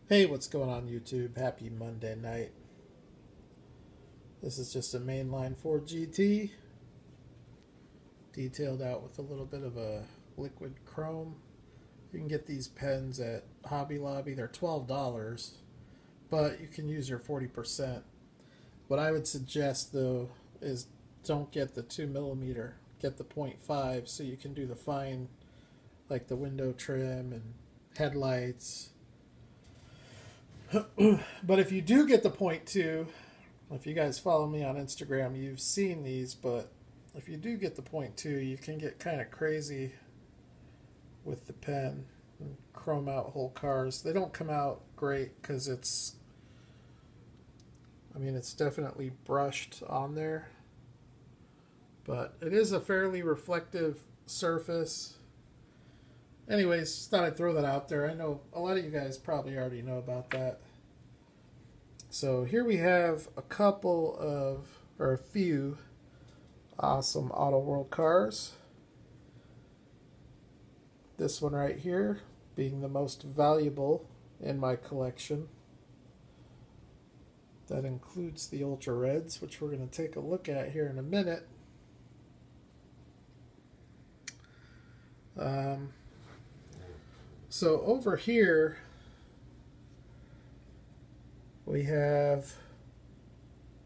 Hey, what's going on YouTube? Happy Monday night. This is just a mainline 4 GT, detailed out with a little bit of a liquid chrome. You can get these pens at Hobby Lobby. They're $12, but you can use your 40%. What I would suggest though is don't get the 2mm, get the .5 so you can do the fine, like the window trim and headlights. But if you do get the .2, if you guys follow me on Instagram, you've seen these, but if you do get the .2, you can get kind of crazy with the pen and chrome out whole cars. They don't come out great because it's definitely brushed on there, but it is a fairly reflective surface. Anyways, just thought I'd throw that out there. I know a lot of you guys probably already know about that. So here we have a few awesome AutoWorld cars. This one right here being the most valuable in my collection. That includes the Ultra Reds, which we're going to take a look at here in a minute. So over here we have,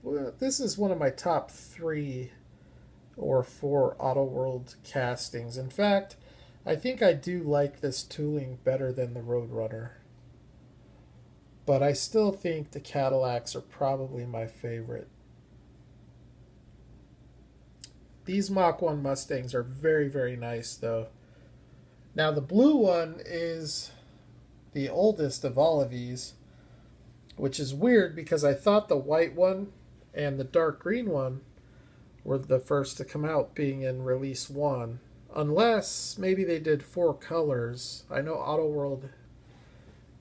well, this is one of my top 3 or 4 AutoWorld castings. In fact, I think I do like this tooling better than the Roadrunner. But I still think the Cadillacs are probably my favorite. These Mach 1 Mustangs are very, very nice though. Now the blue one is the oldest of all of these, which is weird because I thought the white one and the dark green one were the first to come out, being in release 1. Unless maybe they did 4 colors. I know AutoWorld,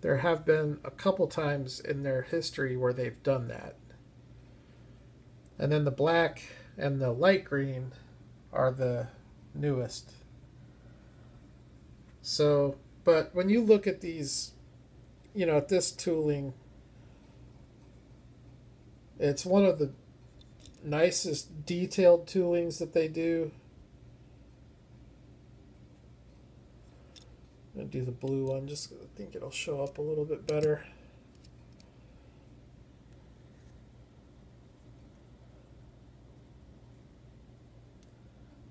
there have been a couple times in their history where they've done that. And then the black and the light green are the newest. So, but when you look at these, at this tooling, it's one of the nicest detailed toolings that they do. I'm going to do the blue one, just I think it'll show up a little bit better.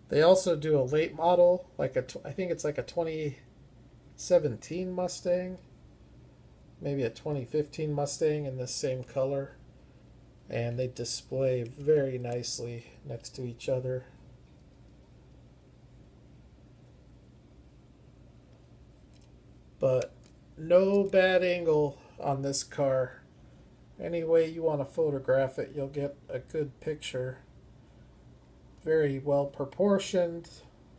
They also do a late model, I think it's like a 2017 Mustang, maybe a 2015 Mustang in this same color. And they display very nicely next to each other. But no bad angle on this car. Any way you want to photograph it, you'll get a good picture. Very well proportioned.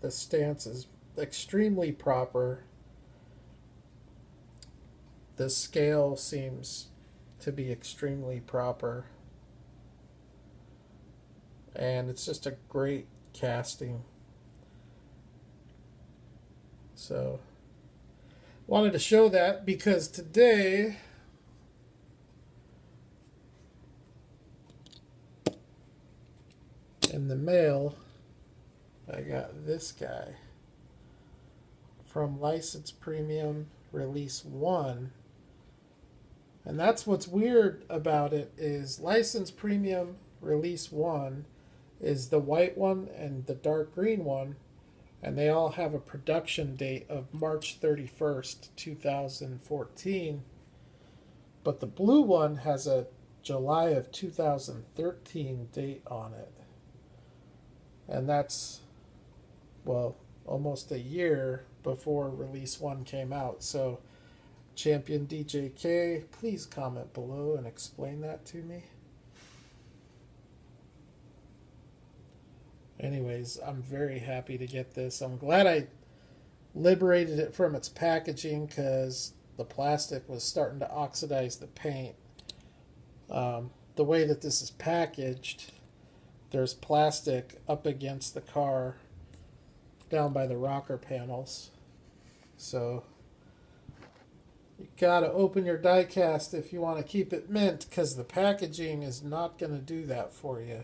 The stance is extremely proper. The scale seems to be extremely proper. And it's just a great casting. So, wanted to show that because today in the mail I got this guy from License Premium Release 1. And that's what's weird about it, is License Premium Release 1 is the white one and the dark green one, and they all have a production date of March 31st, 2014. But the blue one has a July of 2013 date on it. And that's, well, almost a year before Release 1 came out. So, Champion DJK, please comment below and explain that to me. Anyways, I'm very happy to get this. I'm glad I liberated it from its packaging because the plastic was starting to oxidize the paint. The way that this is packaged, there's plastic up against the car down by the rocker panels. So You gotta open your diecast if you want to keep it mint, because the packaging is not going to do that for you.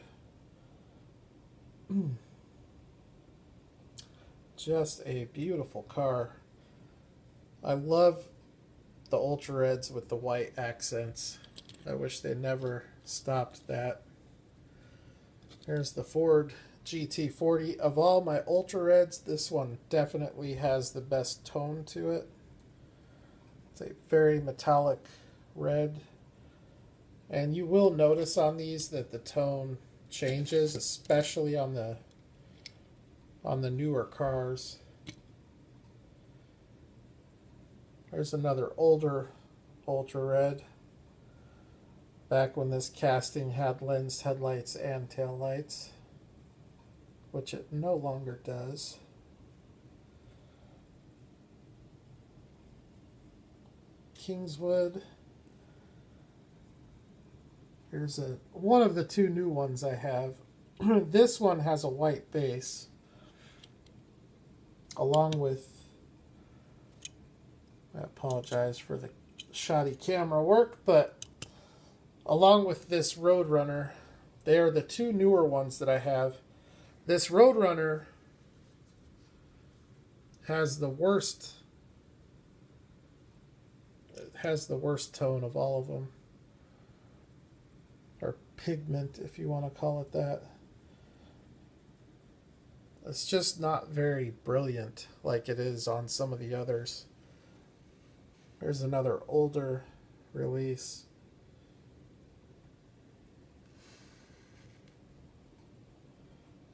Just a beautiful car. I love the Ultra Reds with the white accents. I wish they never stopped that. Here's the Ford GT40. Of all my Ultra Reds, this one definitely has the best tone to it. It's a very metallic red. And you will notice on these that the tone changes, especially on the newer cars. There's another older Ultra Red. Back when this casting had lensed headlights and taillights, which it no longer does. Kingswood. Here's one of the two new ones I have. This one has a white base, along with, I apologize for the shoddy camera work, but along with this Roadrunner, they are the two newer ones that I have. This Roadrunner has the worst tone of all of them, or pigment, if you want to call it that. It's just not very brilliant like it is on some of the others. There's another older release.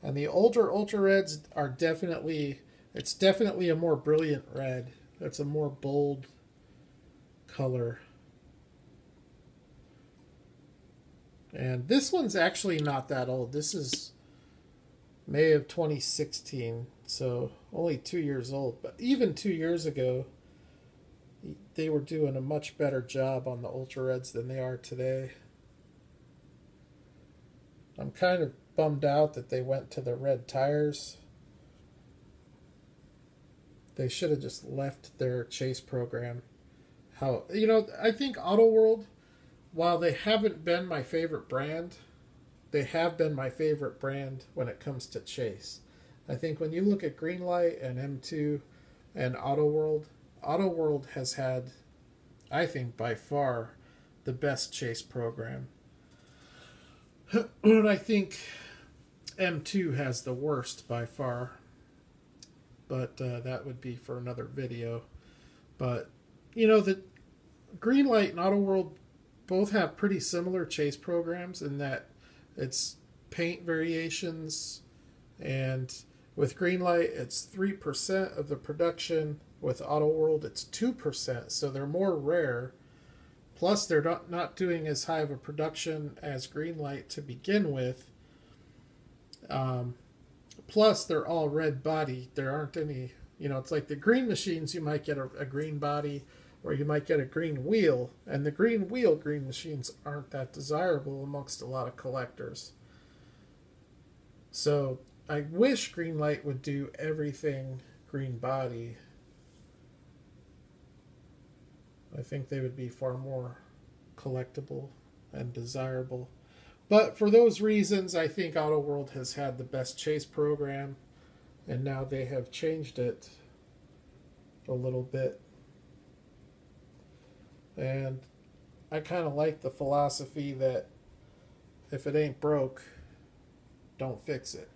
And the older Ultra Reds are definitely, it's definitely a more brilliant red. It's a more bold color. And this one's actually not that old. This is May of 2016, so only 2 years old. But even 2 years ago, they were doing a much better job on the Ultra Reds than they are today. I'm kind of bummed out that they went to the red tires. They should have just left their chase program. I think AutoWorld, while they haven't been my favorite brand, they have been my favorite brand when it comes to chase. I think when you look at Greenlight and M2 and AutoWorld has had, I think by far, the best chase program. And I think M2 has the worst by far. But that would be for another video. But, the Greenlight and AutoWorld both have pretty similar chase programs in that it's paint variations, and with Greenlight it's 3% of the production. With AutoWorld it's 2%, so they're more rare. Plus they're not doing as high of a production as Greenlight to begin with. Plus they're all red body. There aren't any, it's like the green machines, you might get a green body, or you might get a green wheel, and the green machines aren't that desirable amongst a lot of collectors. So I wish Greenlight would do everything green body. I think they would be far more collectible and desirable. But for those reasons, I think AutoWorld has had the best chase program, and now they have changed it a little bit. And I kind of like the philosophy that if it ain't broke, don't fix it.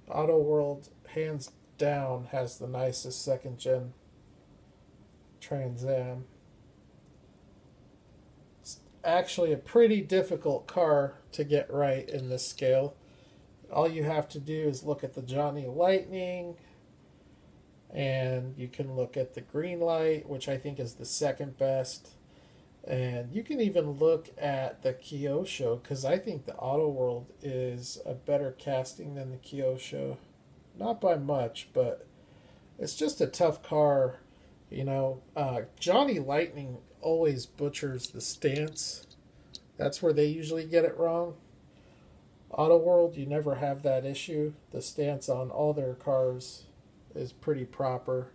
AutoWorld, hands down, has the nicest second gen Trans Am. It's actually a pretty difficult car to get right in this scale. All you have to do is look at the Johnny Lightning, and you can look at the Greenlight, which I think is the second best. And you can even look at the Kyosho, because I think the AutoWorld is a better casting than the Kyosho. Not by much, but it's just a tough car. Johnny Lightning always butchers the stance. That's where they usually get it wrong. AutoWorld, you never have that issue. The stance on all their cars is pretty proper.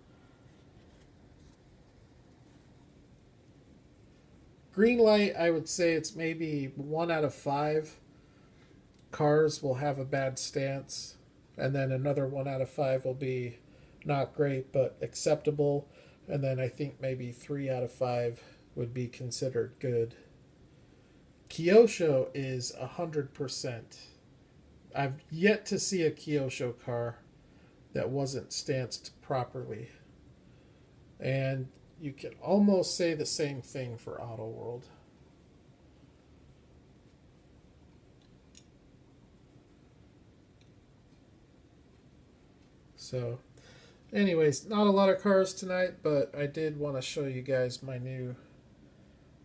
Green light, I would say it's maybe 1 out of 5 cars will have a bad stance, and then another 1 out of 5 will be not great but acceptable, and then I think maybe 3 out of 5 would be considered good. Kyosho is 100%. I've yet to see a Kyosho car that wasn't stanced properly. And you can almost say the same thing for AutoWorld. So, anyways, not a lot of cars tonight, but I did want to show you guys my new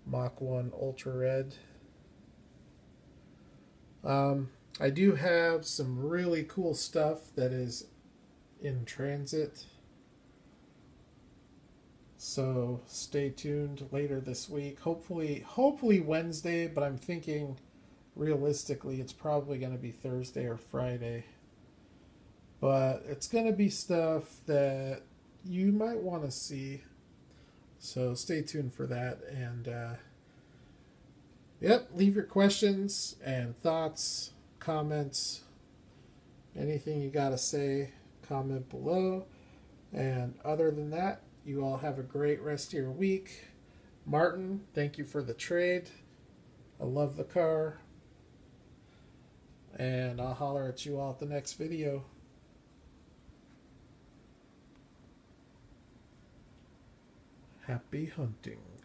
Mach 1 Ultra Red. I do have some really cool stuff that is in transit. So stay tuned later this week. Hopefully Wednesday, but I'm thinking realistically it's probably going to be Thursday or Friday. But it's going to be stuff that you might want to see. So stay tuned for that. And yep, leave your questions and thoughts, comments, anything you got to say, comment below. And other than that, you all have a great rest of your week. Martin, thank you for the trade. I love the car. And I'll holler at you all at the next video. Happy hunting.